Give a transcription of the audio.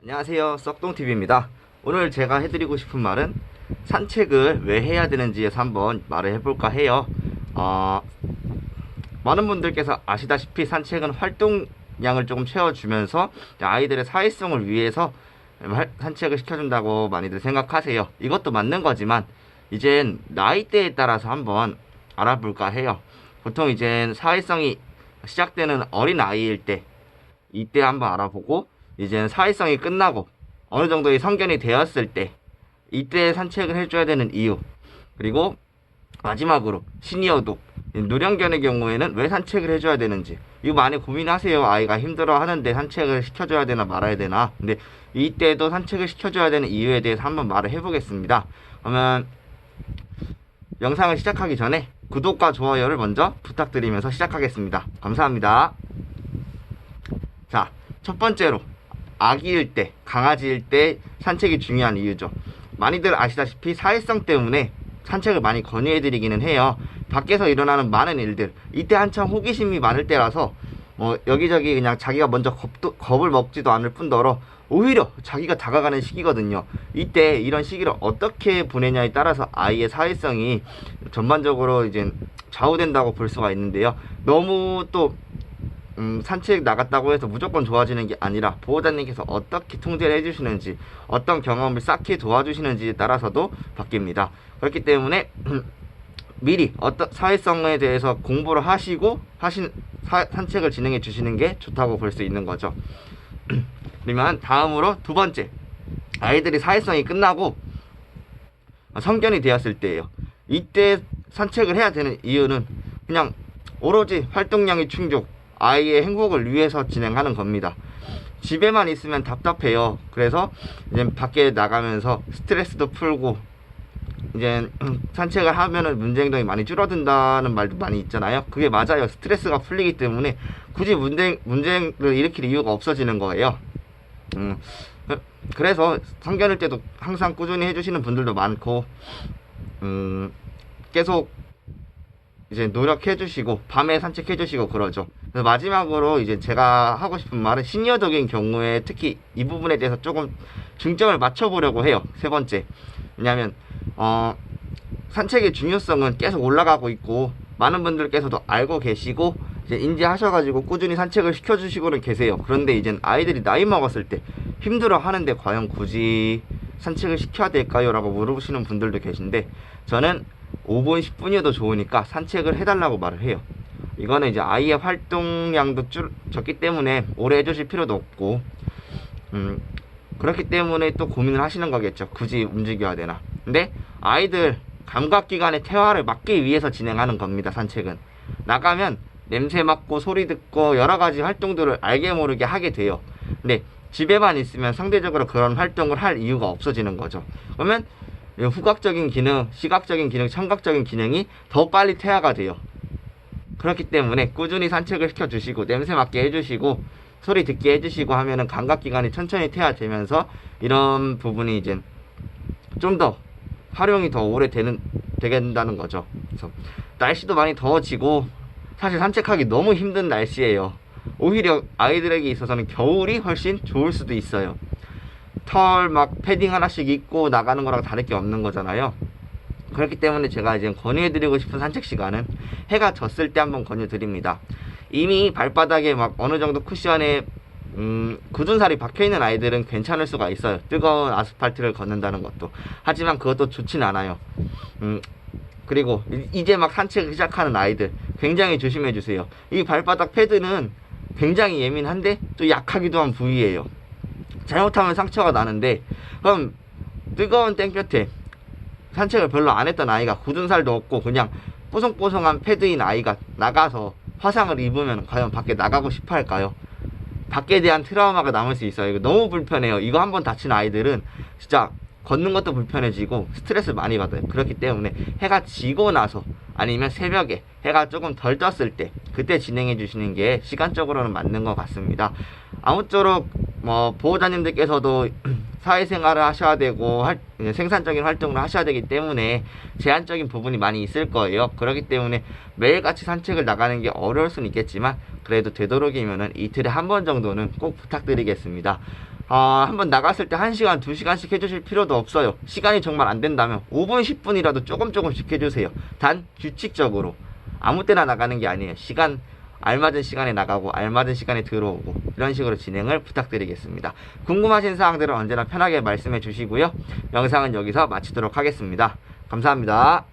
안녕하세요, 썩동TV입니다. 오늘 제가 해드리고 싶은 말은 산책을 왜 해야 되는지에서 한번 말을 해볼까 해요. 많은 분들께서 아시다시피 산책은 활동량을 조금 채워주면서 아이들의 사회성을 위해서 산책을 시켜준다고 많이들 생각하세요. 이것도 맞는 거지만 이젠 나이대에 따라서 한번 알아볼까 해요. 보통 이젠 사회성이 시작되는 어린 아이일 때 이때 한번 알아보고, 이제는 사회성이 끝나고 어느 정도의 성견이 되었을 때 이때 산책을 해줘야 되는 이유, 그리고 마지막으로 시니어도 노령견의 경우에는 왜 산책을 해줘야 되는지, 이거 많이 고민하세요. 아이가 힘들어 하는데 산책을 시켜줘야 되나 말아야 되나. 근데 이때도 산책을 시켜줘야 되는 이유에 대해서 한번 말을 해보겠습니다. 그러면 영상을 시작하기 전에 구독과 좋아요를 먼저 부탁드리면서 시작하겠습니다. 감사합니다. 자, 첫 번째로 아기일 때, 강아지일 때 산책이 중요한 이유죠. 많이들 아시다시피 사회성 때문에 산책을 많이 권유해드리기는 해요. 밖에서 일어나는 많은 일들, 이때 한참 호기심이 많을 때라서 여기저기 그냥 자기가 먼저 겁을 먹지도 않을 뿐더러 오히려 자기가 다가가는 시기거든요. 이때 이런 시기를 어떻게 보내냐에 따라서 아이의 사회성이 전반적으로 이제 좌우된다고 볼 수가 있는데요. 너무 또 산책 나갔다고 해서 무조건 좋아지는 게 아니라 보호자님께서 어떻게 통제를 해주시는지, 어떤 경험을 쌓게 도와주시는지에 따라서도 바뀝니다. 그렇기 때문에 미리 어떤 사회성에 대해서 공부를 하시고 산책을 진행해 주시는 게 좋다고 볼 수 있는 거죠. 그러면 다음으로 두 번째, 아이들이 사회성이 끝나고 성견이 되었을 때예요. 이때 산책을 해야 되는 이유는 그냥 오로지 활동량의 충족, 아이의 행복을 위해서 진행하는 겁니다. 집에만 있으면 답답해요. 그래서 이제 밖에 나가면서 스트레스도 풀고, 이제 산책을 하면은 문제 행동이 많이 줄어든다는 말도 많이 있잖아요. 그게 맞아요. 스트레스가 풀리기 때문에 굳이 문제를 일으킬 이유가 없어지는 거예요. 그래서 성견일 때도 항상 꾸준히 해주시는 분들도 많고, 계속 이제 노력해주시고 밤에 산책해주시고 그러죠. 그래서 마지막으로 이제 제가 하고 싶은 말은 시니어적인 경우에 특히 이 부분에 대해서 조금 중점을 맞춰보려고 해요. 세 번째, 왜냐하면 산책의 중요성은 계속 올라가고 있고 많은 분들께서도 알고 계시고 이제 인지하셔가지고 꾸준히 산책을 시켜주시고는 계세요. 그런데 이제 아이들이 나이 먹었을 때 힘들어 하는데 과연 굳이 산책을 시켜야 될까요? 라고 물어보시는 분들도 계신데, 저는 5분 10분이어도 좋으니까 산책을 해달라고 말을 해요. 이거는 이제 아이의 활동량도 적기 때문에 오래 해주실 필요도 없고, 그렇기 때문에 또 고민을 하시는 거겠죠. 굳이 움직여야 되나. 근데 아이들 감각기관의 퇴화를 막기 위해서 진행하는 겁니다. 산책은 나가면 냄새 맡고 소리 듣고 여러가지 활동들을 알게 모르게 하게 돼요. 근데 집에만 있으면 상대적으로 그런 활동을 할 이유가 없어지는 거죠. 그러면 후각적인 기능, 시각적인 기능, 청각적인 기능이 더 빨리 퇴화가 돼요. 그렇기 때문에 꾸준히 산책을 시켜주시고 냄새 맡게 해주시고 소리 듣게 해주시고 하면은 감각기관이 천천히 퇴화되면서 이런 부분이 이제 좀 더 활용이 더 오래 되겠다는 거죠. 그래서 날씨도 많이 더워지고 사실 산책하기 너무 힘든 날씨예요. 오히려 아이들에게 있어서는 겨울이 훨씬 좋을 수도 있어요. 털 막 패딩 하나씩 입고 나가는 거랑 다를 게 없는 거잖아요. 그렇기 때문에 제가 이제 권유해드리고 싶은 산책 시간은 해가 졌을 때 한번 권유드립니다. 이미 발바닥에 막 어느 정도 쿠션에 굳은 살이 박혀있는 아이들은 괜찮을 수가 있어요. 뜨거운 아스팔트를 걷는다는 것도. 하지만 그것도 좋진 않아요. 그리고 이제 막 산책을 시작하는 아이들 굉장히 조심해주세요. 이 발바닥 패드는 굉장히 예민한데 또 약하기도 한 부위예요. 잘못하면 상처가 나는데, 그럼 뜨거운 땡볕에 산책을 별로 안 했던 아이가 굳은 살도 없고 그냥 뽀송뽀송한 패드인 아이가 나가서 화상을 입으면 과연 밖에 나가고 싶어 할까요? 밖에 대한 트라우마가 남을 수 있어요. 이거 너무 불편해요. 이거 한번 다친 아이들은 진짜 걷는 것도 불편해지고 스트레스 많이 받아요. 그렇기 때문에 해가 지고 나서 아니면 새벽에 해가 조금 덜 떴을 때 그때 진행해 주시는 게 시간적으로는 맞는 것 같습니다. 아무쪼록 보호자님들께서도 사회생활을 하셔야 되고 생산적인 활동을 하셔야 되기 때문에 제한적인 부분이 많이 있을 거예요. 그렇기 때문에 매일같이 산책을 나가는 게 어려울 수는 있겠지만 그래도 되도록이면은 이틀에 한 번 정도는 꼭 부탁드리겠습니다. 한번 나갔을 때 1시간, 2시간씩 해주실 필요도 없어요. 시간이 정말 안 된다면 5분, 10분이라도 조금씩 해주세요. 단 규칙적으로 아무 때나 나가는 게 아니에요. 알맞은 시간에 나가고 알맞은 시간에 들어오고 이런 식으로 진행을 부탁드리겠습니다. 궁금하신 사항들은 언제나 편하게 말씀해 주시고요. 영상은 여기서 마치도록 하겠습니다. 감사합니다.